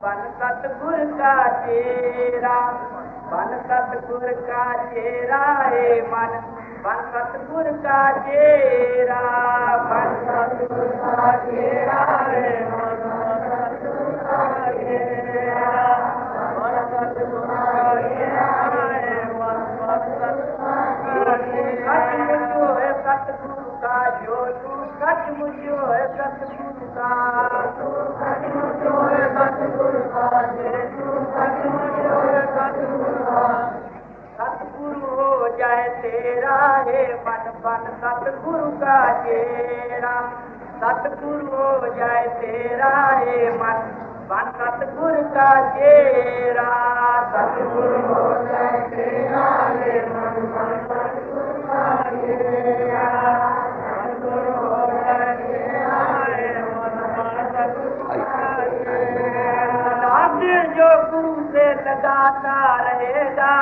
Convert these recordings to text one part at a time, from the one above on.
बन सतगुर का चेरा, बन सतगुर का चेरा है मन, बन सतगुर का चेरा, बन सतगुर का चेरा है मन, बन सतगुर का चेरा, बन सतगुर का चेरा है मन, बन सतगुर का चेरा। सतगुरु का जो तू सचमुच है, सतगुरु का सचमुच है, सतगुरु का जे तू सचमुच है, सतगुरु का सतगुरु हो जाए तेरा है मन, बन सतगुरु का चेरा, सतगुरु हो जाए तेरा है मन, बन सतगुरु का चेरा, सतगुरु हो जाए तेरा है मन, बन सतगुरु का चेरा, सतगुरु हो जाए तेरा है मन, बन सतगुरु का चेरा। नाम जो गुरु से लगाता रहेगा,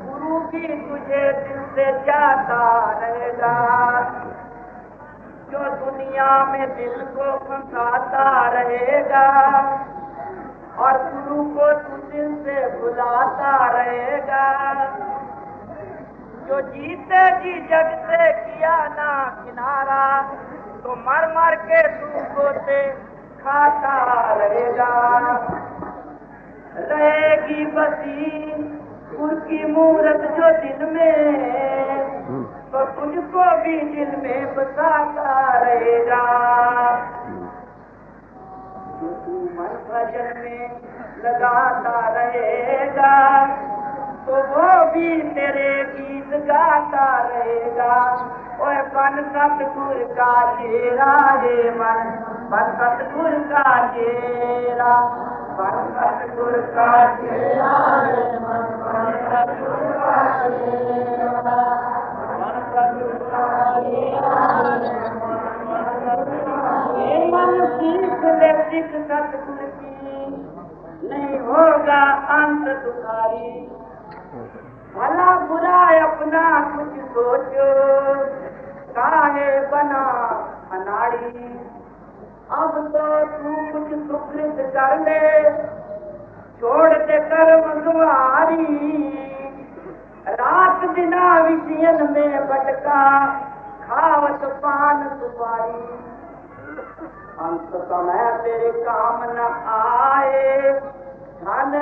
गुरु भी तुझे दिल से चाहता रहेगा, जो दुनिया में दिल को फंसाता रहेगा और गुरु को तू दिल से बुलाता रहेगा, जो जीते जी जग से किया ना किनारा, तो मर मर के तू गोते खाता रहेगा, रहेगी बसी उनकी मूरत जो दिल में, तो तुझको भी दिल में बसाता रहेगा, जो तू मन भजन में लगाता रहेगा, तो वो भी तेरे गीत गाता रहेगा। ओए बन सतगुर का चेरा है मन, बन सतगुर का चेरा, बन सतगुर का चेरा है मन, बन सतगुर का चेरा, बन सतगुर का चेरा है मन, बन सतगुर का चेरा। मन सीख ले सिख सतगुर की, नहीं होगा अंत दुखारी, भला बुरा अपना कुछ सोचो, काहे बना अनाड़ी, अब तो तू कुछ सुकृत कर ले, छोड़ दे कर्म तुम्हारी, रात बिना विषयन में भटका, खावत पान सुपारी, अंत समय तेरे काम न आए, धन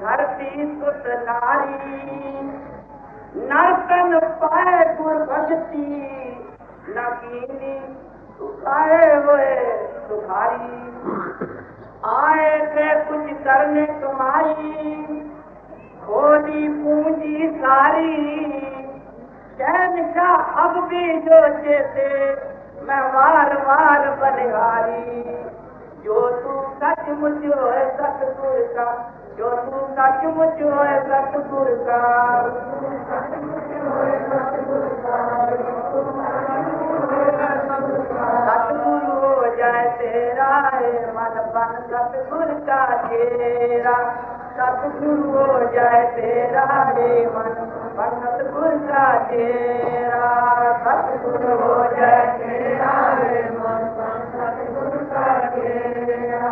धरती सुत नारी, नर्तन पाए गुर भगती, न कीनी सुखाए हुए सुखारी, आए थे कुछ करने कमाई, खोदी पूंजी सारी, चैन का अब भी जो थे मैं वार वार बलिहारी, जो तू सचमुच है सतगुर का, जो तू सचमुच है सतगुर का, सतगुरु हो जाए तेरा है मन, बन सतगुर का चेरा, सतगुरु हो जाए तेरा है मन, बन सतगुर का चेरा, सतगुरु हो जाए तेरा है मन, बन सतगुर का चेरा,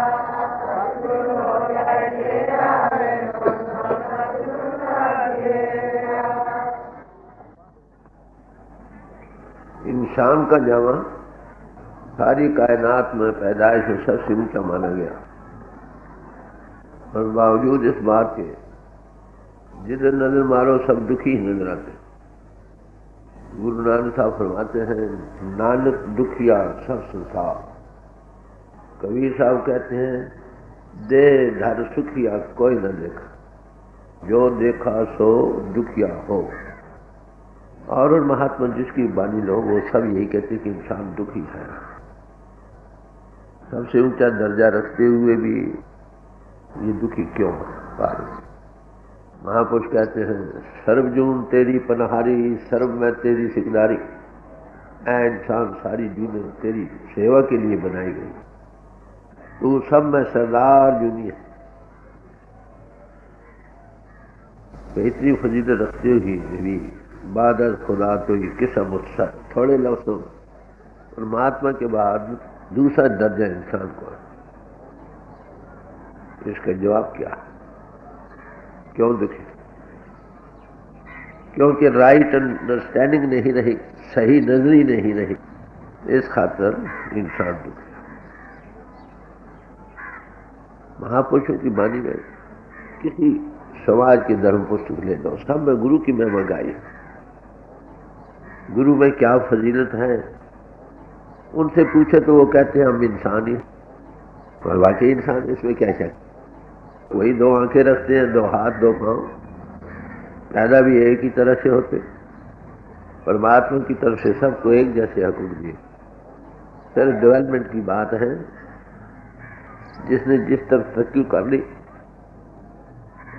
सतगुरु हो जाए तेरा है मन, बन सतगुर का चेरा। इंसान का जामा सारी कायनात में पैदाइश में सबसे ऊंचा माना गया, और बावजूद इस बात के जिधर नजर मारो सब दुखी ही नजर आते। गुरु नानक साहब फरमाते हैं, नानक दुखिया सब संसार। कबीर साहब कहते हैं, दे धर सुखिया कोई न देखा, जो देखा सो दुखिया हो। और महात्मा जिसकी बानी लोग वो सब यही कहते कि इंसान दुखी है। सबसे ऊंचा दर्जा रखते हुए भी ये दुखी क्यों है? महापुरुष कहते हैं, सर्वजून तेरी पनहारी, सर्व में तेरी सिकदारी। ऐ इंसान, सारी दुनिया तेरी सेवा के लिए बनाई गई, तू सब में सरदार जूनी है। बेहतरी फजीलत रखते हुए भी बादल खुदा तो ये किस्म मुझसा थोड़े लफ्जों और महात्मा के बाद दूसरा दर्जा इंसान को। इसका जवाब क्या है? क्यों दुखी? क्योंकि राइट अंडरस्टैंडिंग नहीं रही, सही नजरी नहीं रही, इस खातर इंसान दुखी। महापुरुषों की वाणी में किसी समाज के धर्म पुस्तक ले लो, सब में गुरु की महिमा गाई। गुरु में क्या फजीलत है, उनसे पूछे तो वो कहते हैं हम इंसान ही, और वाकई इंसान, इसमें क्या शक? वही दो आंखें रखते हैं, दो हाथ, दो पांव, पैदा भी एक ही तरह से होते, परमात्मा की तरफ से सबको एक जैसे हकूक दिए। सर डेवलपमेंट की बात है, जिसने जिस तरफ तरक्की कर ली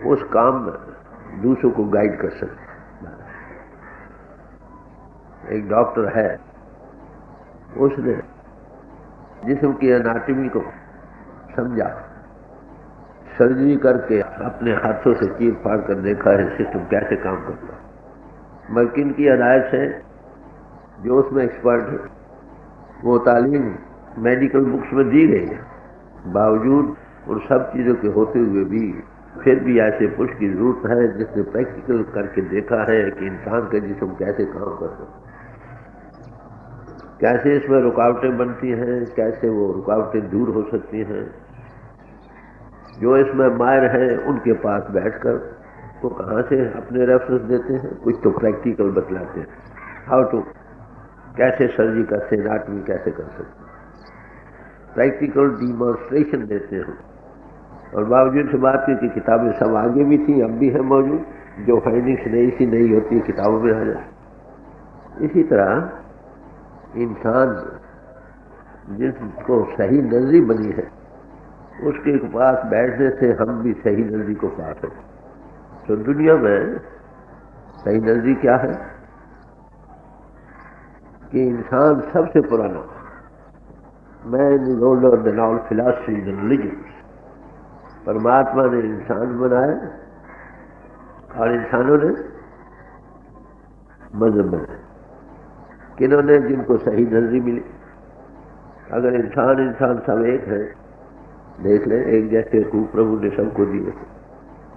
उस काम में दूसरों को गाइड कर सकते। एक डॉक्टर है, उसने जिस्म की एनाटॉमी को समझा, सर्जरी करके अपने हाथों से चीर फाड़ कर देखा है सिस्टम कैसे काम करता है। मलकिन की हदायत से जो उसमें एक्सपर्ट है, वो तालीम मेडिकल बुक्स में दी गई है। बावजूद उन सब चीज़ों के होते हुए भी फिर भी ऐसे पुरुष की जरूरत है जिसने प्रैक्टिकल करके देखा है कि इंसान का जिस्म कैसे काम करता है, कैसे इसमें रुकावटें बनती हैं, कैसे वो रुकावटें दूर हो सकती हैं। जो इसमें माहिर हैं उनके पास बैठकर वो कहाँ से अपने रेफरेंस देते हैं, कुछ तो प्रैक्टिकल बतलाते हैं, हाउ टू, कैसे सर्जरी करते हैं, एनाटॉमी कैसे कर सकते हैं, प्रैक्टिकल डिमॉन्स्ट्रेशन देते हैं। और बावजूद से बात की कि किताबें सब आगे भी थी, अब भी है मौजूद, जो फाइंडिंग्स नई सी नहीं होती है किताबों में आ जाए। इसी तरह इंसान जिसको सही नजरी बनी है उसके पास बैठने से हम भी सही नजरी को पा सकते। तो दुनिया में सही नजरी क्या है कि इंसान सबसे पुराना, man is older than all philosophies and religions. परमात्मा ने इंसान बनाया और इंसानों ने मजहब बनाया। किन्होंने? जिनको सही नजरी मिली। अगर इंसान सब एक है, देख लें, एक जैसे हकूक प्रभु ने सबको दिए,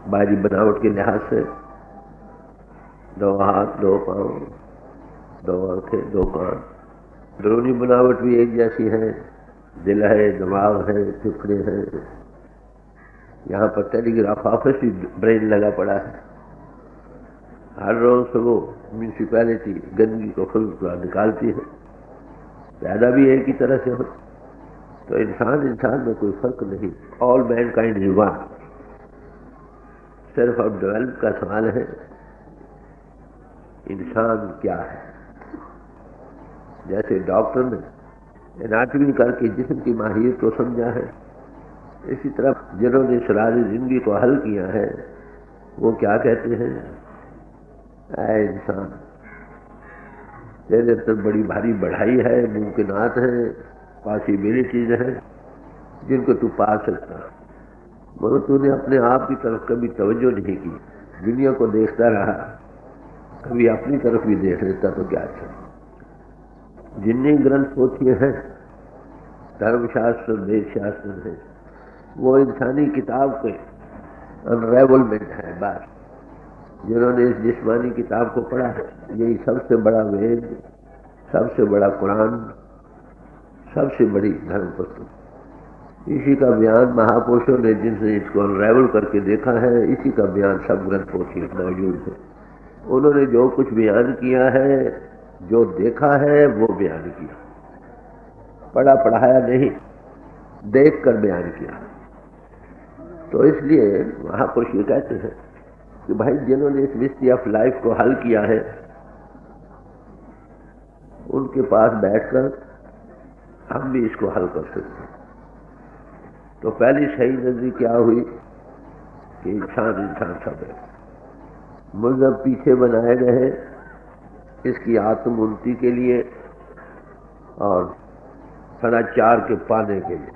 बाहरी बनावट के लिहाज से, दो हाथ, दो पांव, दो आंखें, दो कान, अंदरूनी बनावट भी एक जैसी है, दिल है, दिमाग है, फेफड़े हैं, यहाँ पर टेलीग्राफ ऑफिस भी ब्रेन लगा पड़ा है। हर रोज से वो म्यूनिसिपैलिटी गंदगी को खुद निकालती है, पैदा भी एक ही तरह से हो। तो इंसान में कोई फर्क नहीं, ऑल मैनकाइंड इज वन। सिर्फ अब डेवलप का सवाल है इंसान क्या है। जैसे डॉक्टर ने एनाटॉमी करके जिस्म की माहियत को समझा है, इसी तरह जिन्होंने शरारी जिंदगी को हल किया है वो क्या कहते हैं? ऐ इंसान, तेरे अंदर बड़ी भारी बढ़ाई है, मुमकिनात हैं, पॉसिबिलिटीज हैं जिनको तू पा सकता, मगर तूने अपने आप की तरफ कभी तवज्जो नहीं की, दुनिया को देखता रहा, कभी अपनी तरफ भी देख लेता तो क्या अच्छा। जितनी ग्रंथ पोथियां हैं, धर्मशास्त्र, देश शास्त्र है, वो इंसानी किताब के अनरेवलमेंट है। बस जिन्होंने इस जिस्मानी किताब को पढ़ा है, यही सबसे बड़ा वेद, सबसे बड़ा कुरान, सबसे बड़ी धर्म पुस्तक। इसी का बयान महापुरुषों ने जिनसे इसको अनरेवल करके देखा है, इसी का बयान सब ग्रंथ पोथी मौजूद है। उन्होंने जो कुछ बयान किया है, जो देखा है वो बयान किया, पढ़ा पढ़ाया नहीं, देख कर बयान किया। तो इसलिए महापुरुष ये कहते हैं कि भाई जिन्होंने इस मिस्ट्री ऑफ लाइफ को हल किया है, उनके पास बैठकर हम भी इसको हल कर सकते हैं। तो पहली सही नजरी क्या हुई कि इंसान सब है। मजहब पीछे बनाए गए हैं इसकी आत्म उन्नति के लिए और सदाचार के पाने के लिए।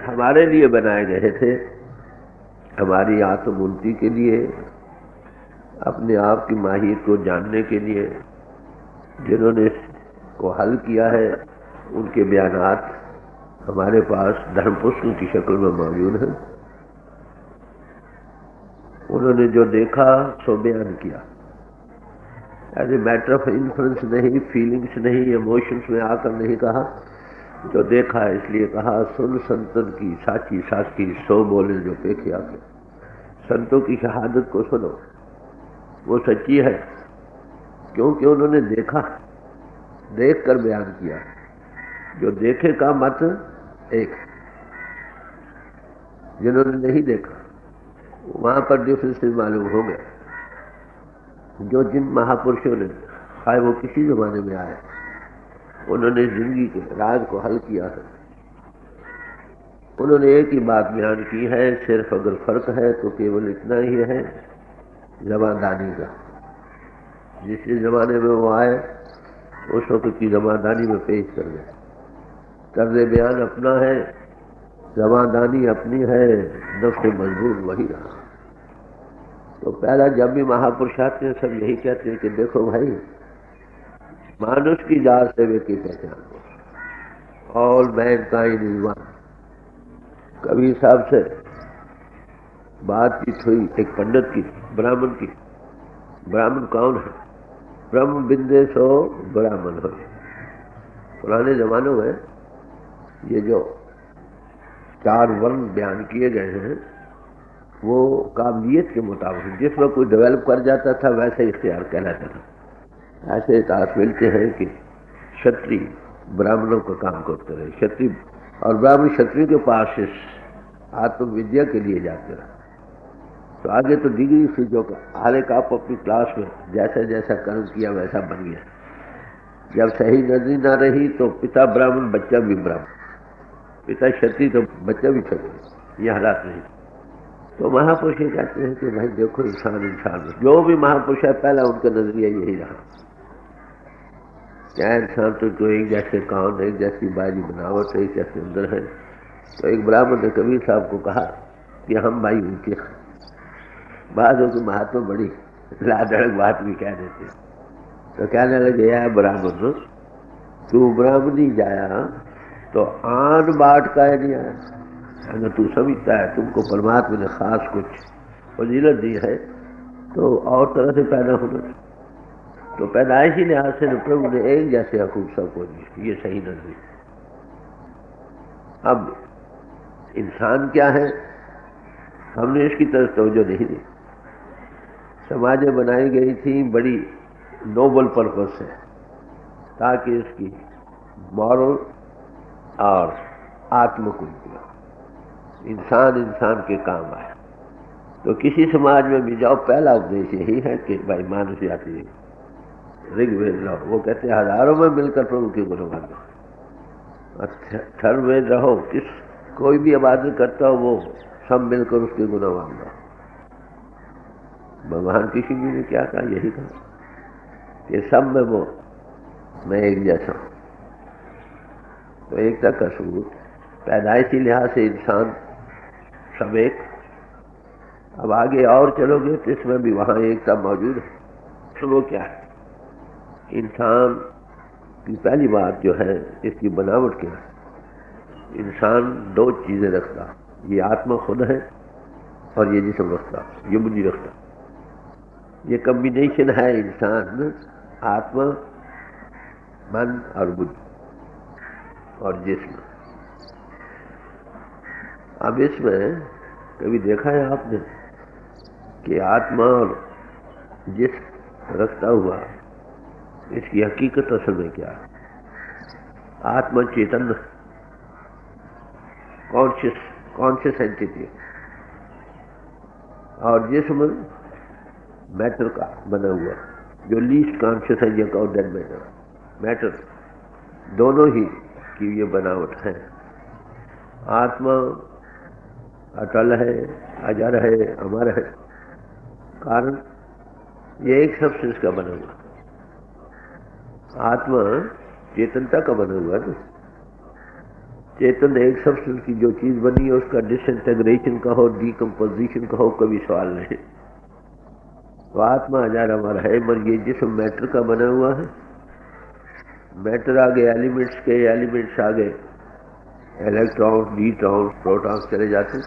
हमारे लिए बनाए गए थे, हमारी आत्म उन्नति के लिए, अपने आप की माहियत को जानने के लिए। जिन्होंने इसको हल किया है उनके बयानात हमारे पास धर्म पुस्तकों की शक्ल में मौजूद है। उन्होंने जो देखा सो बयान किया, as a matter of influence नहीं, फीलिंग्स नहीं, इमोशंस में आकर नहीं कहा, जो देखा इसलिए कहा। सुन संतन की साची साखी, सो बोले जो पेखे आके। संतों की शहादत को सुनो, वो सच्ची है, क्योंकि उन्होंने देखा, देख कर बयान किया। जो देखे का मत एक, जिन्होंने नहीं देखा वहां पर डिफरेंसेस मालूम हो गए। जो जिन महापुरुषों ने, चाहे वो किसी जमाने में आए, उन्होंने जिंदगी के राज को हल किया है। उन्होंने एक ही बात बयान की है, सिर्फ अगर फर्क है तो केवल इतना ही है, जमादानी का। जिस जमाने में वो आए उस वक्त की जमादानी में पेश कर गए। तर्ज बयान अपना है, जमादानी अपनी है, नफ्स मजबूर वही रहा। तो पहला जब भी महापुरुष आते हैं सब यही कहते हैं कि देखो भाई, मानुष की जात से वे की पहचान हो, all Mankind is one. Kabir साहब से बातचीत हुई एक पंडित की, ब्राह्मण की। ब्राह्मण कौन है? ब्रह्म बिंदे सो ब्राह्मण हो। पुराने जमानों में ये जो 4 वर्ण बयान किए गए हैं वो काबिलियत के मुताबिक, जिसमें कोई डेवलप कर जाता था वैसे इख्तियार कहलाता था। ऐसे इतिहास मिलते हैं कि क्षत्रिय ब्राह्मणों का काम करते रहे, क्षत्रिय और ब्राह्मण क्षत्रिय के पास इस आत्मविद्या के लिए जाते रहे। तो आगे तो डिग्री से जो हर एक आप अपनी क्लास में जैसा जैसा कर्म किया वैसा बन गया। जब सही नजरी ना रही तो पिता ब्राह्मण बच्चा भी ब्राह्मण, पिता क्षत्रिय तो बच्चा भी क्षत्रिय, ये हालात नहीं। तो महापुरुष ये कहते हैं कि भाई देखो, इंसान इंसान, जो भी महापुरुष है पहला उनका नजरिया यही रहा। क्या इंसान तो एक जैसे कान, एक जैसी बाहरी बनावट, एक जैसे अंदर है। तो एक ब्राह्मण ने कबीर साहब को कहा कि हम भाई उनके, बातों की महात्मा बड़ी लाडड़क बात भी कह देते। तो कहने लगे, यार ब्राह्मण, तू ब्राह्मणी जाया तो आन बाट का नहीं आया। अगर तू समझता है तुमको परमात्मा ने खास कुछ फजीलत दी है तो और तरह से पैदा होना। तो पैदाइशी लिहाज से प्रभु ने एक जैसे हकूक सबको दिए, ये सही नहीं। अब इंसान क्या है, हमने इसकी तरफ तवज्जो नहीं दी। समाजें बनाई गई थी बड़ी नोबल पर्पस से, ताकि इसकी मॉरल और आत्मकुंज इंसान इंसान के काम आए। तो किसी समाज में भी जाओ, पहला उपदेश यही है कि भाई मानुष जाति ऋग्वेद रहो। वो कहते हैं हजारों में मिलकर प्रभु के गुणगान गाओ। थर में रहो, किस कोई भी इबादत करता हो वो सब मिलकर उसके गुणगान गाओ। भगवान कृष्ण जी ने क्या कहा? यही कहा कि सब में वो मैं एक जैसा हूं। तो एकता का सबूत पैदाइशी लिहाज से इंसान सब एक। अब आगे और चलोगे तो इसमें भी वहां एकता मौजूद है। तो वो क्या है? इंसान की पहली बात जो है, इसकी बनावट क्या है? इंसान 2 चीजें रखता, ये आत्मा खुद है और ये जिस्म रखता, ये बुद्धि रखता। ये कम्बिनेशन है इंसान, आत्मा, मन और बुद्धि और जिस्म। अब इसमें कभी देखा है आपने कि आत्मा और जिस्म रखता हुआ इसकी हकीकत असल में क्या है? आत्मा चेतन, कॉन्शियस एंटिटी, और जिस्म मैटर का बना हुआ, जो लीस्ट कॉन्शियस है, ये कहो डेड मैटर, दोनों ही की ये बनावट है। आत्मा अटल है, अजर है, अमर है, कारण ये एक सब्सटेंस का बना हुआ। आत्मा चेतनता का बना हुआ है। चेतन एक सब्सटेंस की जो चीज बनी है उसका डिसइंटीग्रेशन कहो, डीकम्पोजिशन कहो, कभी सवाल नहीं। तो आत्मा अजर अमर है, मगर ये जिस्म मैटर का बना हुआ है। मैटर आ गए एलिमेंट्स के, एलिमेंट्स आ गए इलेक्ट्रॉन, न्यूट्रॉन, प्रोटॉन चले जाते हैं।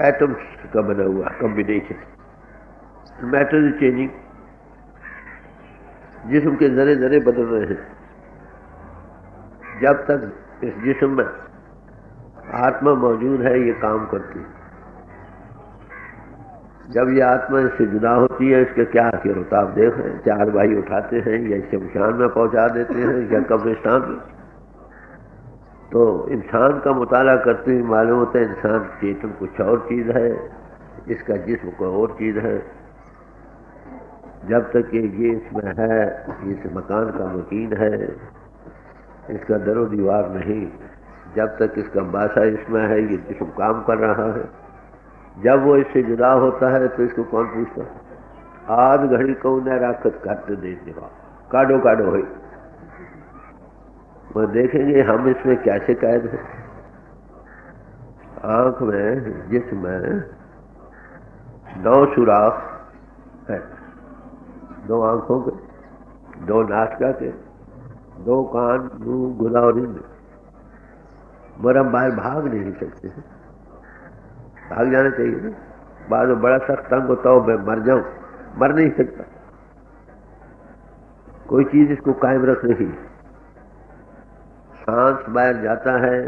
एटम्स का बना हुआ कॉम्बिनेशन। मैटर इज चेंजिंग, जिस्म के जरे जरे बदल रहे हैं। जब तक इस जिस्म में आत्मा मौजूद है ये काम करती है। जब ये आत्मा इससे जुदा होती है इसके क्या आखिर होता आप देख रहे हैं। 4 भाई उठाते हैं या शमशान में पहुंचा देते हैं या कब्रिस्तान में। तो इंसान का मुताला करते हुए मालूम होता है इंसान चेतन कुछ और चीज़ है, इसका जिस्म कोई और चीज़ है। जब तक ये इसमें है, इस मकान का मकीन है, इसका दरो दीवार नहीं, जब तक इसका बासा इसमें है, ये जिस्म काम कर रहा है। जब वो इससे जुदा होता है तो इसको कौन पूछता है? आध घड़ी को न राखत काट दे देवा, काडो काडो है। वो देखेंगे हम इसमें कैसे कैद है। आंख में जिसमें 9 सुराख है, 2 आंखों के, 2 नासिका के, 2 कान, मुंह, गुदा और इंद्र। मगर हम बाहर भाग नहीं सकते हैं। भाग जाना चाहिए ना। बाद में बड़ा सख्त तंग होता हो, मैं मर जाऊं, मर नहीं सकता। कोई चीज इसको कायम रख रही। सांस बाहर जाता है,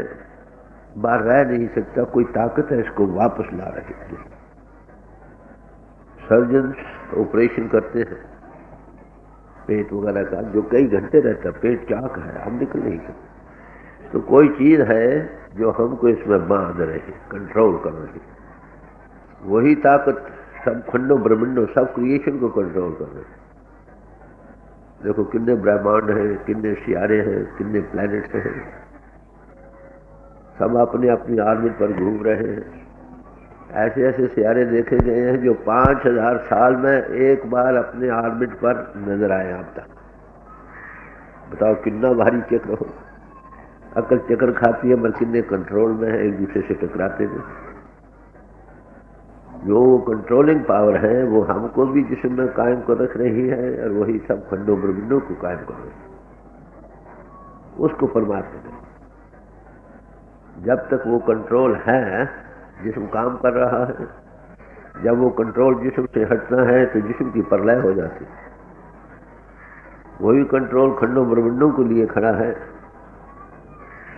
बाहर रह नहीं सकता, कोई ताकत है इसको वापस ला रही है। सर्जन ऑपरेशन करते हैं पेट वगैरह का, जो कई घंटे रहता, पेट चाक है, हम निकल नहीं सकते। तो कोई चीज है जो हमको इसमें बांध रही, कंट्रोल कर रही। वही ताकत सब खंडों ब्रह्मांडों सब क्रिएशन को कंट्रोल कर रही। देखो कितने ब्रह्मांड हैं, कितने सियारे हैं, कितने प्लैनेट्स हैं, सब अपने अपनी ऑर्बिट पर घूम रहे हैं। ऐसे ऐसे सियारे देखे गए हैं जो 5000 साल में एक बार अपने ऑर्बिट पर नजर आए आप तक। बताओ कितना भारी चक्र हो। अकल चक्कर खाती है, मगर कितने कंट्रोल में है, एक दूसरे से टकराते हैं। जो कंट्रोलिंग पावर है वो हमको भी जिस्म में कायम कर रख रही है और वही सब खंडों ब्रह्मांडों को कायम कर रही है। उसको परमात्मा है। जब तक वो कंट्रोल है जिस्म काम कर रहा है। जब वो कंट्रोल जिस्म से हटता है तो जिस्म की प्रलय हो जाती है। वही कंट्रोल खंडों ब्रह्मांडों को लिए खड़ा है।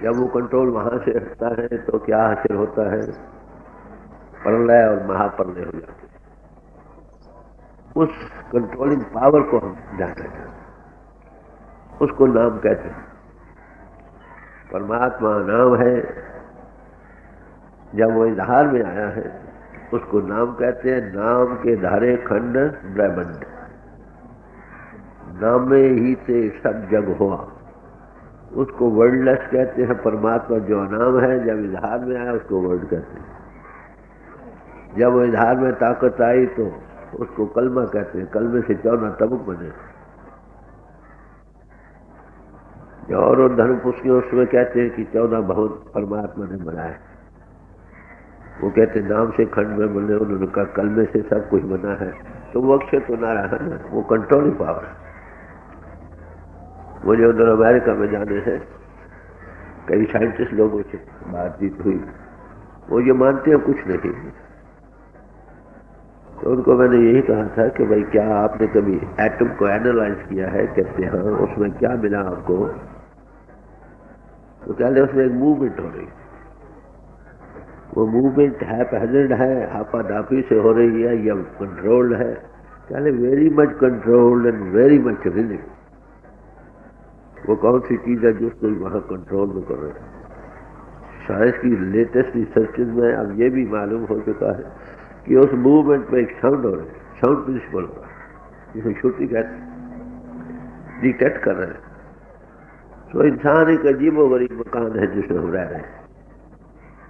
जब वो कंट्रोल वहां से हटता है तो क्या हासिल होता है? प्रलय और महाप्रलय हो जाते हैं। उस कंट्रोलिंग पावर को हम जानते हैं, उसको नाम कहते हैं। परमात्मा नाम है। जब वो इजहार में आया है उसको नाम कहते हैं। नाम के धारे खंड ब्रह्मांड, नाम में ही से सब जग हुआ, उसको वर्डलेस कहते हैं। परमात्मा जो नाम है जब इजहार में आया उसको वर्ड कहते हैं। जब वो इजहार में ताकत आई तो उसको कलमा कहते हैं। कलमे से 14 तबक बने। और धर्म पुस्तकें उसमें कहते हैं कि 14 भवन परमात्मा ने बनाए। वो कहते हैं नाम से खंड में बने, उन्होंने कहा कलमे से सब कुछ बना है। तो वो अक्षर तो ना रहा ना, वो कंट्रोलिंग पावर। मुझे उधर अमेरिका में जाने हैं, कई साइंटिस्ट लोगों से बातचीत हुई। वो ये मानते हैं कुछ नहीं। तो उनको मैंने यही कहा था कि भाई क्या आपने कभी एटम को एनालाइज किया है? कहते हैं उसमें क्या मिला आपको? तो कहते उसमें एक मूवमेंट हो रही। वो मूवमेंट हैज़र्ड है, आपादापी से हो रही है या कंट्रोल्ड है? कहते very much controlled and very much railing. वो कौन सी चीज है जो उसको वहां कंट्रोल में कर रहे हैं? साइंस की लेटेस्ट रिसर्चेज में अब ये भी मालूम हो चुका है कि उस मूवमेंट में एक साउंड हो रहा है, साउंड प्रिंसिपल हो रहा है, जिसे श्रुति कहते हैं, डिटेक्ट कर रहे हैं। तो इंसान एक अजीबो गरीब मकान है जिसमें हम रह रहे हैं।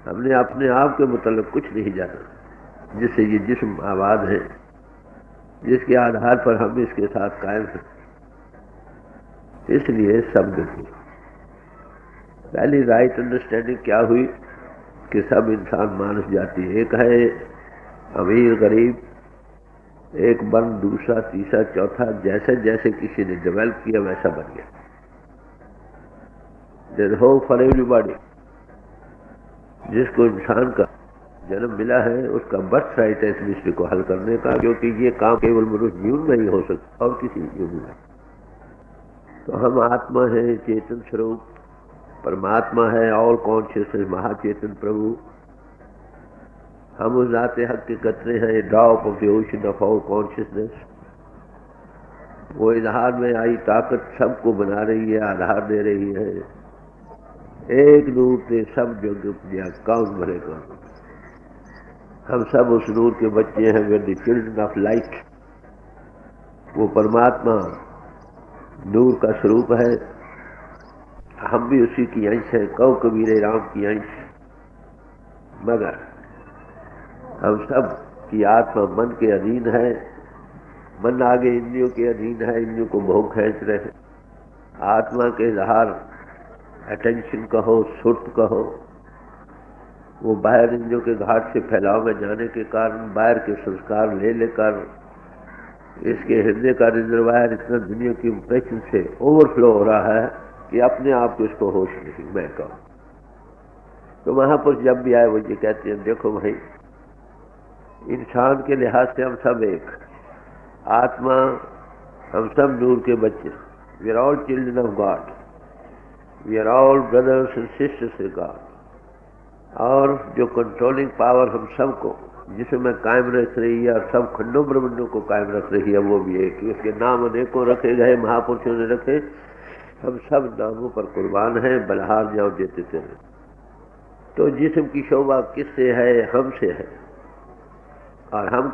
हमने अपने आप के मतलब कुछ नहीं जाना, जिससे ये जिस्म आबाद है, जिसके आधार पर हम इसके साथ कायम हैं। इसलिए सब देखिए पहली राइट अंडरस्टैंडिंग क्या हुई कि सब इंसान मानस जाति एक है, अमीर गरीब, एक बन दूसरा तीसरा चौथा, जैसे जैसे किसी ने डेवलप किया वैसा बन गया। There's hope for everybody. जिसको इंसान का जन्म मिला है उसका बर्थ राइट है इस मिस्ट्री को हल करने का, क्योंकि ये काम केवल मनुष्य जीवन में ही हो सकता और किसी जीवन में। तो हम आत्मा है, चेतन स्वरूप परमात्मा है, ऑल कॉन्शियसनेस महाचेतन प्रभु। हम उस जाते हक के कतरे हैं, drop of the ocean of all consciousness. वो इजहार में आई ताकत सबको बना रही है, आधार दे रही है। एक नूर से सब जग दिया कौन भरेगा। हम सब उस नूर के बच्चे हैं, way the children of light. वो परमात्मा नूर का स्वरूप है, हम भी उसी की अंश है, कौ कबीरे राम की अंश। मगर हम सब की आत्मा मन के अधीन है, मन आगे इंद्रियों के अधीन है, इंद्रियों को भोग खींच रहे। आत्मा के इजहार अटेंशन कहो, सुर्त कहो, वो बाहर इंद्रियों के घाट से फैलाव में जाने के कारण बाहर के संस्कार ले लेकर इसके हृदय का रिजर्वायर इतना दुनिया की इंप्रेशन से ओवरफ्लो हो रहा है कि अपने आप को इसको होश नहीं। मैं कहूँ तो महापुरुष जब भी आए वो ये कहते हैं, देखो भाई इंसान के लिहाज से हम सब एक आत्मा, हम सब नूर के बच्चे, we are all children of God, we are all brothers and sisters in God. और जो कंट्रोलिंग पावर हम सबको जिसमें कायम रख रही है और सब खंडों ब्रह्मंडों को कायम रख रही है, वो भी एक। उसके नाम अनेकों रखे गए, महापुरुषों ने रखे। हम सब नामों पर कुर्बान हैं, बलहार जाओ देते थे। तो जिस्म की शोभा किससे है? हमसे है। और हम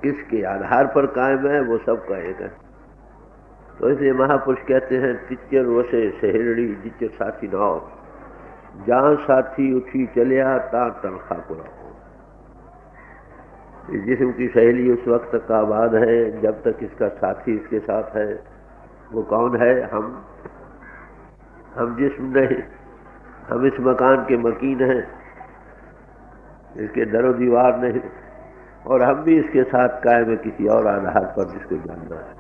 किसके आधार पर कायम है? वो सबका एक है। तो इसलिए महापुरुष कहते हैं, टिच्चर वसे सहेड़ी जिच्चर साथी नाव, जहां साथी उठी चलिया ता तनखा को रहो। जिस्म की सहेली उस वक्त तक आबाद है जब तक इसका साथी इसके साथ है। वो कौन है? हम जिस्म नहीं, हम इस मकान के मकीन हैं, इसके दरो दीवार नहीं, और हम भी इसके साथ कायम है किसी और आधार पर जिसको जानना है।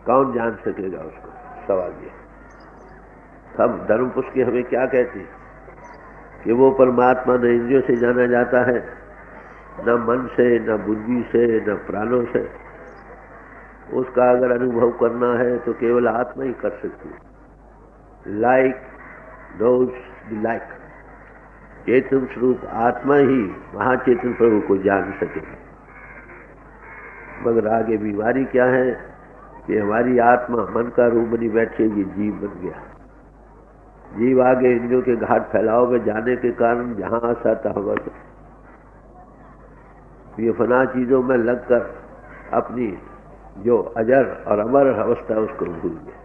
कौन जान सकेगा उसको? सवाल ये। हम धर्म पुस्तकें हमें क्या कहती हैं कि वो परमात्मा न इंद्रियों से जाना जाता है, न मन से, न बुद्धि से, न प्राणों से। उसका अगर अनुभव करना है तो केवल आत्मा ही कर सकती है। लाइक नोज द लाइक, चेतन स्वरूप आत्मा ही महाचेतन प्रभु को जान सके। मगर आगे बीमारी क्या है कि हमारी आत्मा मन का रूप बनी बैठे, ये जीव बन गया। जीव आगे इंद्रियों के घाट फैलाव में जाने के कारण जहां आशा तहाँ ये फना चीजों में लगकर अपनी जो अजर और अमर अवस्था है उसको भूल गए।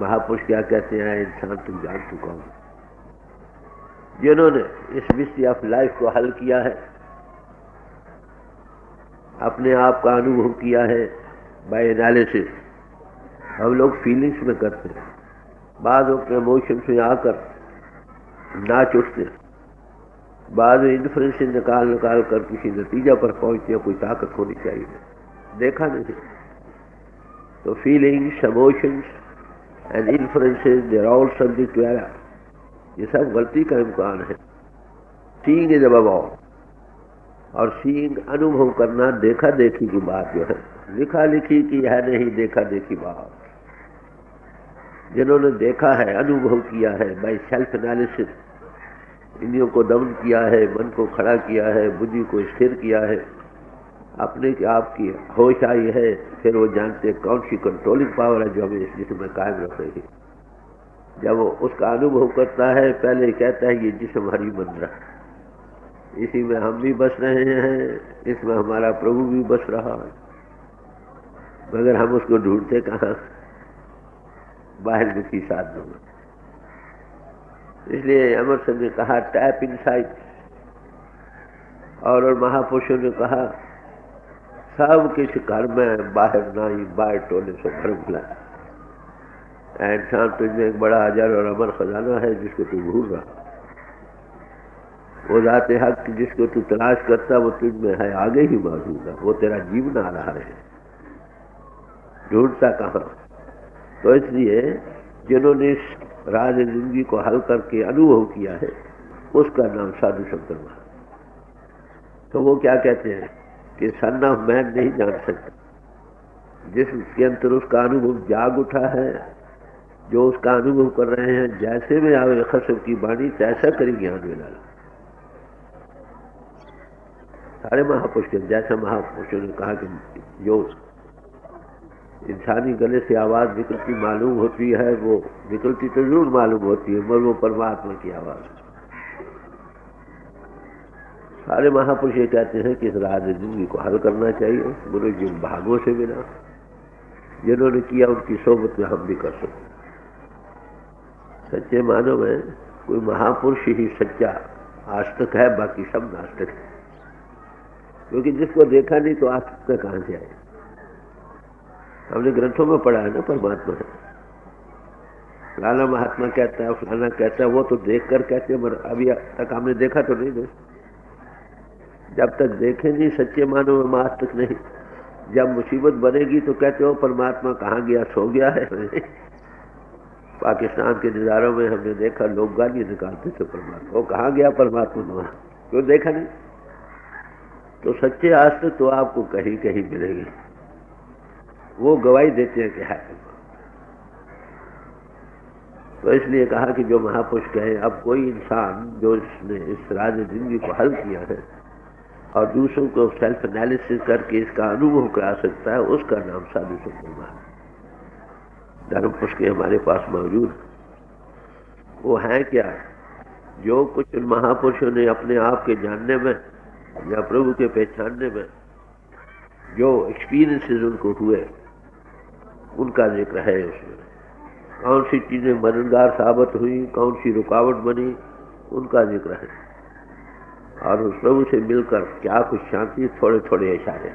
महापुरुष क्या कहते हैं? इंसान तुम जान चुका हूं। जिन्होंने इस मिस्ट्री ऑफ लाइफ को हल किया है, अपने आप का अनुभव किया है बाय एनालिसिस। हम लोग फीलिंग्स में करते हैं, बाद में इमोशंस में आकर नाच उठते हैं, बाद में इन्फ्लुएंस निकाल कर किसी नतीजा पर पहुंचते हैं। कोई ताकत होनी चाहिए, देखा नहीं। तो feelings, emotions and influences, they are all subject to error. ये सब गलती का इम्कान है। सीइंग इज अबव ऑल, और सीइंग अनुभव करना देखा देखी की बात जो है, लिखा लिखी की है नहीं, देखा देखी बात। जिन्होंने देखा है, अनुभव किया है, बाय सेल्फ एनालिसिस, इंद्रियों को दमन किया है, मन को खड़ा किया है, बुद्धि को स्थिर किया है, अपने आप की होश आई है, फिर वो जानते कौन सी कंट्रोलिंग पावर है जो हमें इस जिस्म में कायम रख रही है। जब वो उसका अनुभव करता है, पहले कहता है ये जिस्म हरि मंदिर, इसी में हम भी बस रहे हैं, इसमें हमारा प्रभु भी बस रहा है। मगर हम उसको ढूंढते कहाँ? बाहर दुखी साधनों में। इसलिए अमरसन ने कहा टैप इनसाइड, और महापुरुषों ने कहा सब किस घर में बाहर ना ही, बाहर टोले से भर भुला। इंसान तुझमें एक बड़ा अजर और अमर खजाना है जिसको तू भूल रहा। वो जाते हक जिसको तू तलाश करता वो तुझ में है, आगे ही मौजूद है। वो तेरा जीवन आ रहा है, ढूंढता कहाँ? तो इसलिए जिन्होंने इस राज जिंदगी को हल करके अनुभव किया है, उसका नाम साधु शंकर महाराज। तो वो क्या कहते हैं कि सन ऑफ मैन नहीं जान सकता, जिसके अंतर उसका अनुभव जाग उठा है, जो उसका अनुभव कर रहे हैं, जैसे में आवे खसब की बाणी तैसा करी ज्ञान विलाल। सारे महापुरुष, जैसा महापुरुषों ने कहा कि जो इंसानी गले से आवाज निकलती मालूम होती है, वो निकलती तो जरूर मालूम होती है, मगर वो परमात्मा की आवाज। सारे महापुरुष ये कहते हैं कि इस राज जिंदगी को हल करना चाहिए। गुरु जी भागों से बिना जिन्होंने किया उनकी सोबत में हम भी कर सकते। सच्चे मानव में कोई महापुरुष ही सच्चा आस्तिक है, बाकी सब नास्तिक है, क्योंकि जिसको देखा नहीं तो आस्तिक कहां से आए। हमने ग्रंथों में पढ़ा है ना परमात्मा है, फलाना महात्मा कहता है, फलाना कहता है, वो तो देख कर कहते हैं, मगर अभी तक हमने देखा तो नहीं है। जब तक देखे नहीं सच्चे मानव में आस्तिक नहीं। जब मुसीबत बनेगी तो कहते हो परमात्मा कहाँ गया, सो गया है। पाकिस्तान के नज़ारों में हमने देखा लोग गाली निकालते थे परमात्मा, वो कहाँ गया परमात्मा, क्यों देखा नहीं। तो सच्चे आस्तिक तो आपको कहीं कहीं मिलेंगे, वो गवाही देते हैं कि है। तो इसलिए कहा कि जो महापुरुष कहे, अब कोई इंसान जो इसने इस राज जिंदगी को हल किया है और दूसरों को सेल्फ एनालिसिस करके इसका अनुभव करा सकता है, उसका नाम साधु शंकर महाराज। धर्म पुस्तकें हमारे पास मौजूद, वो है क्या, जो कुछ महापुरुषों ने अपने आप के जानने में या प्रभु के पहचानने में जो एक्सपीरियंसेस उनको हुए, उनका जिक्र है उसमें। कौन सी चीजें मददगार साबित हुई, कौन सी रुकावट बनी, उनका जिक्र है। और उस प्रभु से मिलकर क्या कुछ शांति, थोड़े थोड़े इशारे।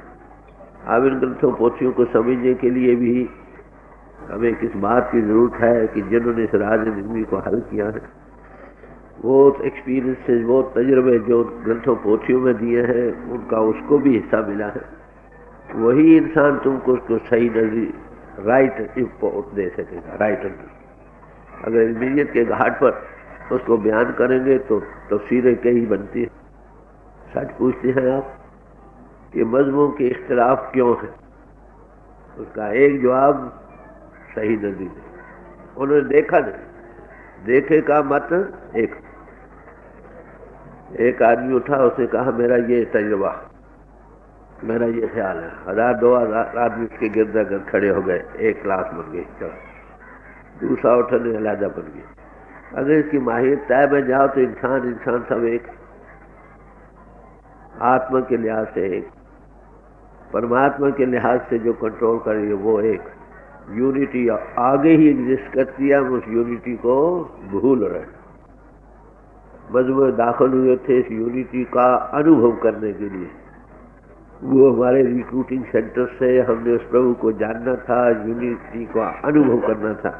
अब इन ग्रंथों पोथियों को समझने के लिए भी हमें किस बात की जरूरत है कि जिन्होंने इस राज जिंदगी को हल किया है, वो एक्सपीरियंसेस, वो तजुर्बे जो ग्रंथों पोथियों में दिए हैं, उनका उसको भी हिस्सा मिला है। वही इंसान तुमको उसको सही नजर राइट इम्पोर्ट दे सकेगा, राइट। अगर इल्मियत के घाट पर उसको बयान करेंगे तो तफसीरें कई बनती है। सच पूछते हैं आप कि मजहबों के इख्तिलाफ क्यों है, उसका एक जवाब सही नजर है, उन्होंने देखा नहीं। देखे का मत एक आदमी उठा, उसने कहा मेरा ये तजुर्बा, मेरा ये ख्याल है। 1000-2000 आदमी उसके गिर्द अगर खड़े हो गए, एक क्लास बन गई, चलो दूसरा उठने अलहदा बन गई। अगर इसकी माहियत तय में जाओ तो इंसान सब एक, आत्मा के लिहाज से एक, परमात्मा के लिहाज से जो कंट्रोल कर रही है वो एक। यूनिटी आगे ही एग्जिस्ट करती है, हम उस यूनिटी को भूल रहे। मजहब में दाखिल हुए थे इस यूनिटी का अनुभव करने के लिए, वो हमारे रिक्रूटिंग सेंटर से हमने उस प्रभु को जानना था, यूनिटी का अनुभव करना था।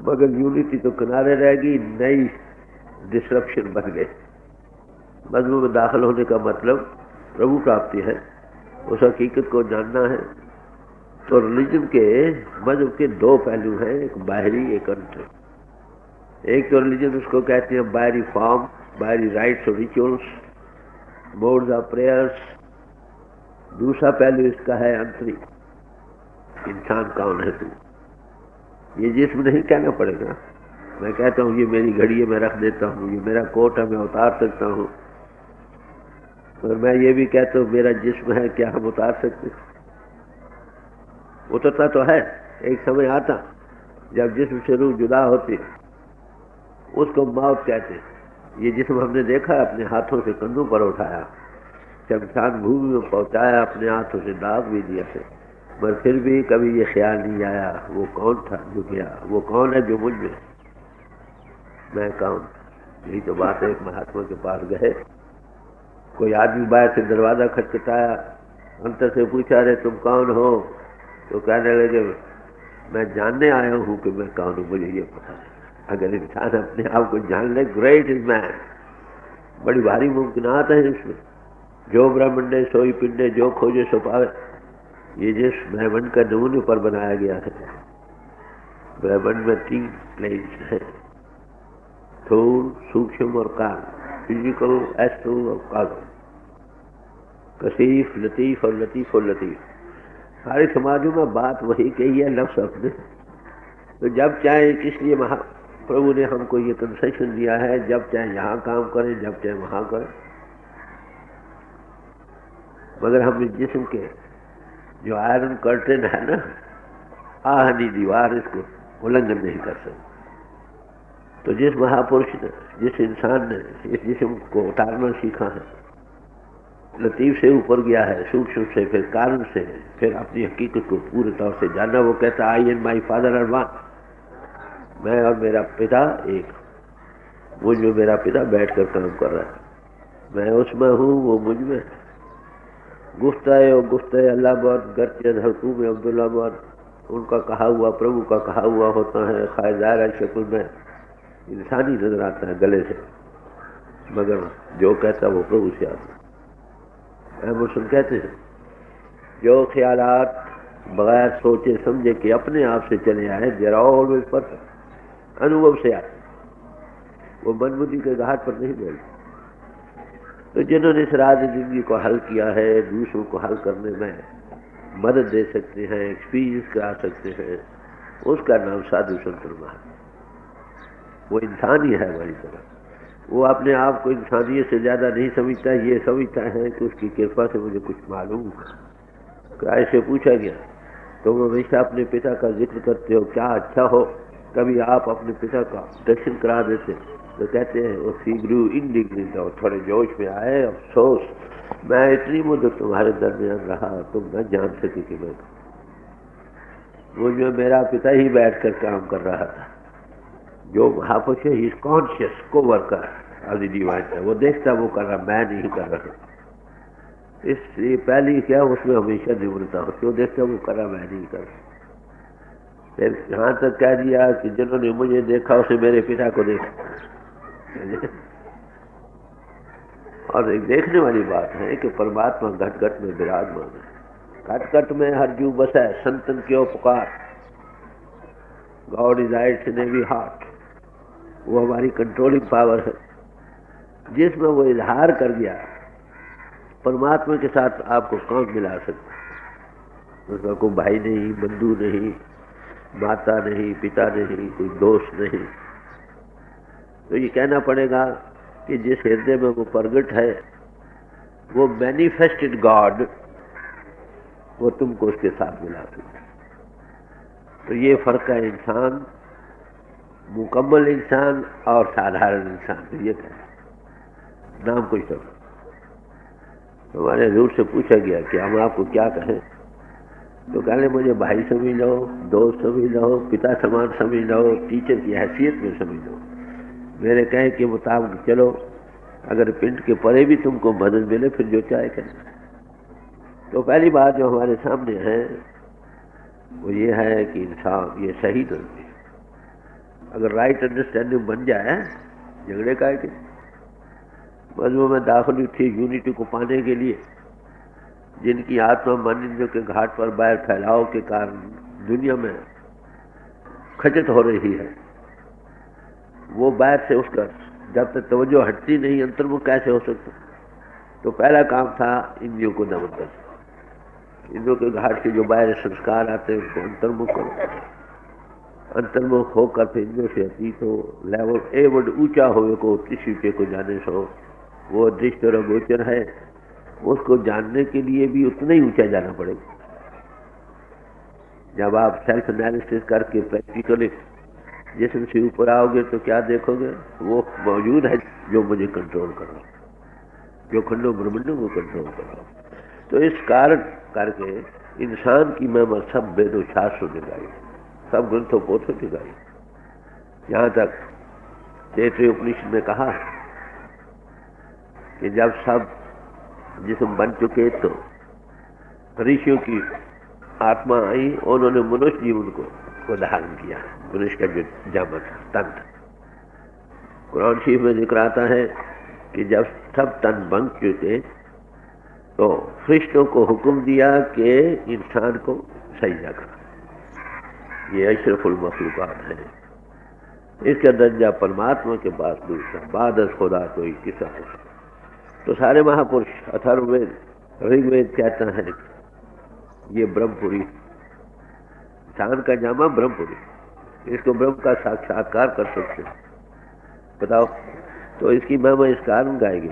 मगर यूनिटी तो किनारे रह गई, नई डिस्ट्रप्शन बन गई। मजहब में दाखिल होने का मतलब प्रभु प्राप्ति है, उस हकीकत को जानना है। तो रिलीजन के, मजहब के दो पहलू हैं, एक बाहरी एक अंदर। एक तो रिलीजन उसको कहते हैं बाहरी फॉर्म, बाहरी राइट्स और रिचुअल्स, मोड्स ऑफ प्रेयर्स। दूसरा पहलू इसका है अंतरिक, इंसान कौन है तू। ये जिस्म नहीं कहना पड़ेगा। मैं कहता हूँ ये मेरी घड़ी है, मैं रख देता हूँ, ये मेरा कोट है, मैं उतार सकता हूँ। और मैं ये भी कहता हूँ मेरा जिस्म है, क्या हम उतार सकते? उतरता तो है, एक समय आता जब जिस्म से रूह जुदा होती, उसको मौत कहते हैं। ये जिस्म हमने देखा, अपने हाथों से कंधों पर उठाया, शमशान भूमि में पहुंचाया, अपने हाथों से दाग भी दिया थे, पर फिर भी कभी ये ख्याल नहीं आया वो कौन था जो गया, वो कौन है जो मुझ में, मैं कौन। यही तो बात है। एक महात्मा के पास गए, कोई आदमी बाहर से दरवाजा खटखटाया, अंदर से पूछा, अरे तुम कौन हो? तो कहने लगे मैं जानने आया हूँ कि मैं कौन हूँ, मुझे ये पता है। अगर इंसान अपने आप को जान ले, ग्रेट इज मैन, बड़ी भारी मुमकिनात है इसमें। जो ब्रह्मंडे सोई पिंडे, जो खोजे सो पावे। ये जिस ब्रह्मंड का नमूने पर बनाया गया है, ब्रह्मंड में 3 प्लेन्स हैं, स्थूल, सूक्ष्म और कारण, फिजिकल, एस्ट्रल और कागज, कशीफ, लतीफ और लतीफ और लतीफ। सारे समाजों में बात वही कही है, लफ्ज़ अपने। तो जब चाहे, इसलिए महाप्रभु ने हमको ये कंसेशन दिया है, जब चाहे यहाँ काम करें, जब चाहे वहाँ करें, मगर हम इस जिस्म के जो आयरन कर्टन है ना, आहनी दीवार, इसको उल्लंघन नहीं कर सकते। तो जिस महापुरुष ने, जिस इंसान ने इस जिस्म को उतारना सीखा है, लतीफ से ऊपर गया है, सूक्ष्म से, फिर कारण से, फिर अपनी हकीकत को पूरे तौर से जाना, वो कहता I and my father are one, मैं और मेरा पिता एक। वो जो मेरा पिता बैठकर काम कर रहा है, मैं उसमें हूँ, वो मुझ में। गुफ्ताए और गुफ्ताए अल्लाह बाद गर्चन हकूम अब्दुल्ला बाद, उनका कहा हुआ, प्रभु का कहा हुआ होता है, खायदार शक्ल में इंसानी नजर आता है गले से, मगर जो कहता वो प्रभु से आता है। मुस्लिम कहते हैं जो ख्यालात बगैर सोचे समझे कि अपने आप से चले आए, जरा ऑलवेज पर अनुभव से आए, वो मनमुदी के घाट पर नहीं मिलते। तो जिन्होंने इस राज जिंदगी को हल किया है, दूसरों को हल करने में मदद दे सकते हैं, एक्सपीरियंस करा सकते हैं, उसका नाम साधु संत है। वो इंसान ही है हमारी तरह। वो अपने आप को इंसानियत से ज़्यादा नहीं समझता, ये समझता है कि उसकी कृपा से मुझे कुछ मालूम है। क्राय से पूछा गया, तुम हमेशा अपने पिता का जिक्र करते हो, क्या अच्छा हो कभी आप अपने पिता का दर्शन करा देते। तो कहते हैं वो सीग्रू इंडिग्नेंट, और थोड़े जोश में आए, अफसोस मैं इतनी मुद्दत तुम्हारे दरमियान रहा, तुम न जान सके कि मैं, वो जो मेरा पिता ही बैठ कर काम कर रहा था। जो महापुरुष है, ही इज कॉन्शियस को वर्कर ऑफ द डिवाइन है, वो देखता वो कर रहा, मैं नहीं कर रहा। इसलिए पहली क्या, उसमें हमेशा निम्रता हो, जो देखता वो कर रहा, मैं नहीं कर रहा। फिर यहाँ तक कह दिया कि जिन्होंने मुझे देखा उसे मेरे पिता को देखा। और एक देखने वाली बात है कि परमात्मा घट घट में विराजमान है, घट घट में हर जू बसा है, संतन क्यों पुकार, God resides in every heart. वो हमारी कंट्रोलिंग पावर है, जिसमें वो इजहार कर दिया। परमात्मा के साथ आपको कौन मिला सकता, उसका कोई भाई नहीं, बंधु नहीं, माता नहीं, पिता नहीं, कोई दोस्त नहीं। तो ये कहना पड़ेगा कि जिस हृदय में वो प्रगट है, वो मैनिफेस्टेड गॉड, वो तुमको उसके साथ मिला सकता। तो ये फर्क है इंसान, मुकम्मल इंसान और साधारण इंसान। तो ये कहना नाम कोई सब। हमारे हजूर से पूछा गया कि हम आपको क्या कहें, तो कहने मुझे भाई समझ लो, दोस्त समझ लो, पिता समान समझ लो, टीचर की हैसियत में समझ लो, मेरे कहे के मुताबिक चलो, अगर पिंड के परे भी तुमको मदद मिले फिर जो चाहे करना। तो पहली बात जो हमारे सामने है वो ये है कि इंसान ये सही नहीं। अगर राइट अंडरस्टैंडिंग बन जाए, झगड़े का है कि मजहब में दाखिल थी यूनिटी को पाने के लिए, जिनकी आत्मा मानिंदों के घाट पर बाहर फैलाव के कारण दुनिया में खचत हो रही है, वो बाहर से उसका जब तक तवज्जो हटती नहीं, अंतर्मुख कैसे हो सकता। तो पहला काम था इंद्रियों को दमन करना। इंद्रियों के घाट से जो बाहर संस्कार आते हैं उनको अंतर्मुख करो, अंतर्मुख होकर फिर इंद्रियों से अतीत हो, लेवल ए वर्ड ऊंचा हो को किसी ऊंचे को जाने सो, वो दृष्टि और गोचर है, उसको जानने के लिए भी उतना ही ऊंचा जाना पड़ेगा। जब आप सेल्फ एनालिसिस करके प्रैक्टिकली जिसम से ऊपर आओगे तो क्या देखोगे, वो मौजूद है जो मुझे कंट्रोल कर रहा, जो खंडों ब्रह्मंडों को कंट्रोल कर रहा। तो इस कारण करके इंसान की महिमा सब वेदों शास्त्रों ने गाई, सब ग्रंथों पोथों ने गाई। यहाँ तक तैतृय उपनिषद में कहा कि जब सब जिस्म बन चुके तो ऋषियों की आत्मा आई, उन्होंने मनुष्य जीवन को धारण किया। मनुष्य का जो जामा था तन था, कुरान शरीफ में जिक्र आता है कि जब सब तन बन चुके तो फरिश्तों को हुक्म दिया कि इंसान को सजदा करा। ये अशरफुल मखलूकात है, इसका दर्जा परमात्मा के पास दूसरा, बाद खुदा कोई किसा पुरुष। तो सारे महापुरुष, अथर्ववेद, ऋग्वेद कहता है ये ब्रह्मपुरी, चांद का जामा ब्रह्मपुरी, इसको ब्रह्म का साक्षात्कार कर सकते हैं। बताओ, तो इसकी महिमा इस कारण गाएगी।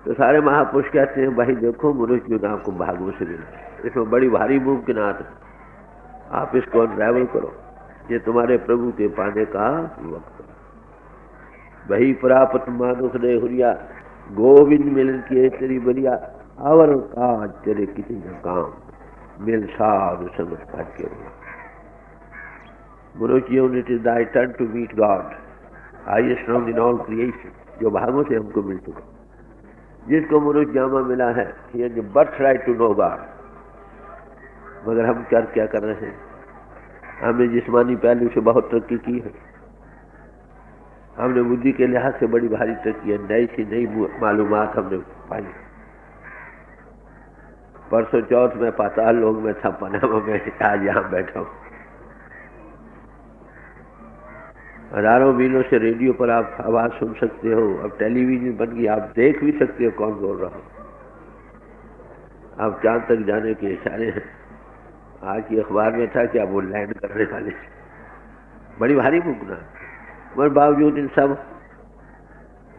तो सारे महापुरुष कहते हैं भाई देखो मनुष्य जीवन आपको भागों से मिला, इसमें बड़ी भारी मुमकिनात है, आप इसको अनराइवल करो, ये तुम्हारे प्रभु के पाने का वक्त है। वही प्राप्त मानुष ने हुरिया, गोविंद मिलन किए तेरी बलिया, अवर काज तेरे किसी न काम, मिल साधु संगत काज के। मनुष्य जीवन it is thy turn to meet God, highest round in all creation, जो भागों से हमको मिल चुका। जिसको मनुष्य जामा मिला है, ये birthright to know God. मगर हम क्या कर रहे हैं? हमने जिस्मानी पहलू से बहुत तरक्की की है, हमने बुद्धि के लिहाज से बड़ी भारी तरक्की है, नई सी नई मालूमात हमने पाई। परसों चौथ में पाताल लोग में था, पनामा में, आज यहाँ बैठा हूँ। हजारों मीलों से रेडियो पर आप आवाज सुन सकते हो, अब टेलीविजन बन गई, आप देख भी सकते हो कौन बोल रहा हो। अब चांद तक जाने के इशारे हैं। आज की अखबार में था कि अब वो लैंड करने वाले, बड़ी भारी मुमकिन। मगर बावजूद इन सब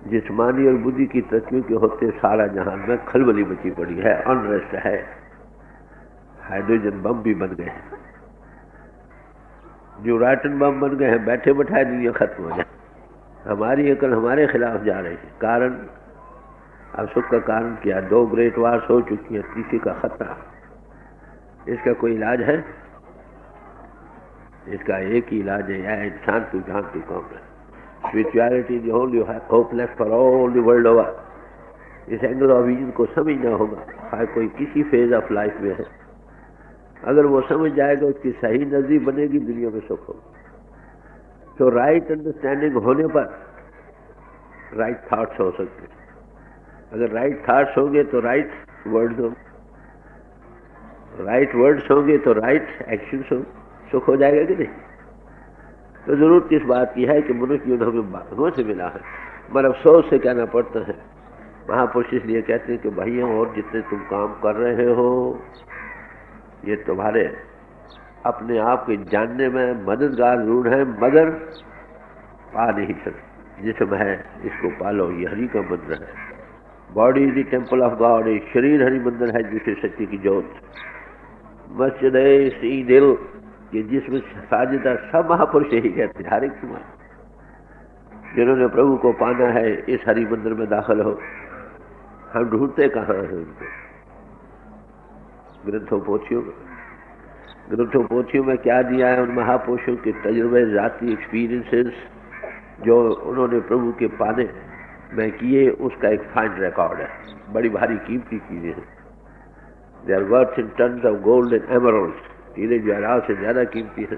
जिस्मानी और बुद्धि की तरक्की के होते सारा जहान में खलबली मची पड़ी है, अनरेस्ट है, हाइड्रोजन बम भी बन गए हैं, न्यूट्रॉन बम बन गए हैं, बैठे बैठाए दुनिया खत्म हो जाए। हमारी अकल हमारे खिलाफ जा रही है। कारण, अब सुख का कारण क्या? 2 ग्रेट वार्स हो चुकी है, तीसरी का खतरा। इसका कोई इलाज है? इसका एक ही इलाज है, या इंसान तू जान तू कौन है। Spirituality is only hope left for all the world over. इस एंगल ऑफ विजन को समझना होगा। हर कोई किसी फेज ऑफ लाइफ में है, अगर वो समझ जाएगा, उसकी सही नजरी बनेगी, दुनिया में सुख होगा। तो राइट अंडरस्टैंडिंग होने पर राइट थॉट्स हो सकते हैं। अगर राइट थॉट्स होंगे तो राइट वर्ड्स होंगे, राइट वर्ड्स होंगे तो राइट एक्शंस होंगे, सुख हो जाएगा कि नहीं? तो जरूरत किस बात की है कि मनुष्य जीवन हमें भागों से मिला है, मगर अफसोस से कहना पड़ता है। महापुरुष इसलिए कहते हैं कि भैया और जितने तुम काम कर रहे हो, ये तुम्हारे अपने आप के जानने में मददगार जरूर है, मगर पा नहीं सकते। जिस्म है इसको पालो, ये हरि का मंत्र है। Body is the temple of God, ये शरीर हरि मंदिर है जिसे सच्ची की जोत। मस्जिद सी दिल, ये जिसमें साजिदा, सब महापुरुष यही कहते हैं। हर एक तुम्हारे जिन्होंने प्रभु को पाना है, इस हरि मंदिर में दाखिल हो। हम ढूंढते कहाँ हैं उनको? ग्रंथों पोथियों में क्या दिया है? उन महापुरुषों के तजुर्बे, जाती एक्सपीरियंसेस जो उन्होंने प्रभु के पाने में किए, उसका एक फाइन रिकॉर्ड है। बड़ी भारी कीमती चीजें हैं। They are worth in tons of gold and emeralds, हीरे जवाहरात से ज्यादा कीमती है।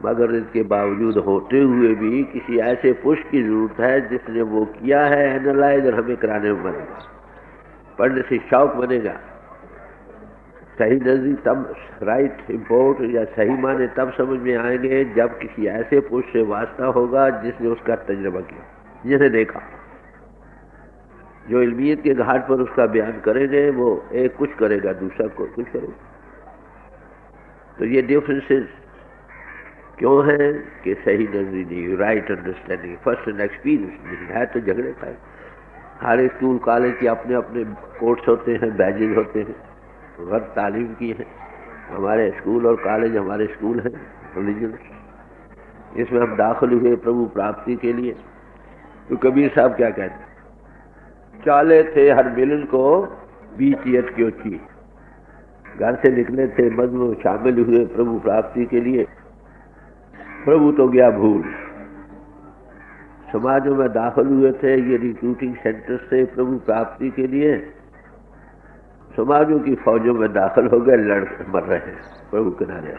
मगर इसके बावजूद होते हुए भी किसी ऐसे पुरुष की जरूरत है जिसने वो किया है एनालाइज, और हमें कराने में बनेगा। पढ़ने से शौक बनेगा। सही नजरी तब राइट इम्पोर्ट या सही माने तब समझ में आएंगे जब किसी ऐसे पुरुष से वास्ता होगा जिसने उसका तजुर्बा किया, जिसे देखा। जो इल्मियत के घाट पर उसका बयान करेंगे, वो एक कुछ करेगा, दूसरा कुछ करेगा। तो ये डिफरेंसेस क्यों है कि सही नजरी नहीं, right understanding, first and experience नहीं है, तो झगड़े खाए। हर स्कूल कॉलेज के अपने अपने कोर्स होते हैं, बैजेज होते हैं, गलत तालीम की है। हमारे स्कूल और कॉलेज हमारे स्कूल हैं रिलीजन, इसमें हम दाखिल हुए प्रभु प्राप्ति के लिए। तो कबीर साहब क्या कहते हैं? चाले थे हर मिलन को बीचियत क्यों की। घर से निकले थे, मज़ में शामिल हुए प्रभु प्राप्ति के लिए, प्रभु तो गया भूल। समाजों में दाखिल हुए थे, ये रिक्रूटिंग सेंटर से प्रभु प्राप्ति के लिए, समाजों की फौजों में दाखिल हो गए, लड़ मर रहे हैं प्रभु किनारे।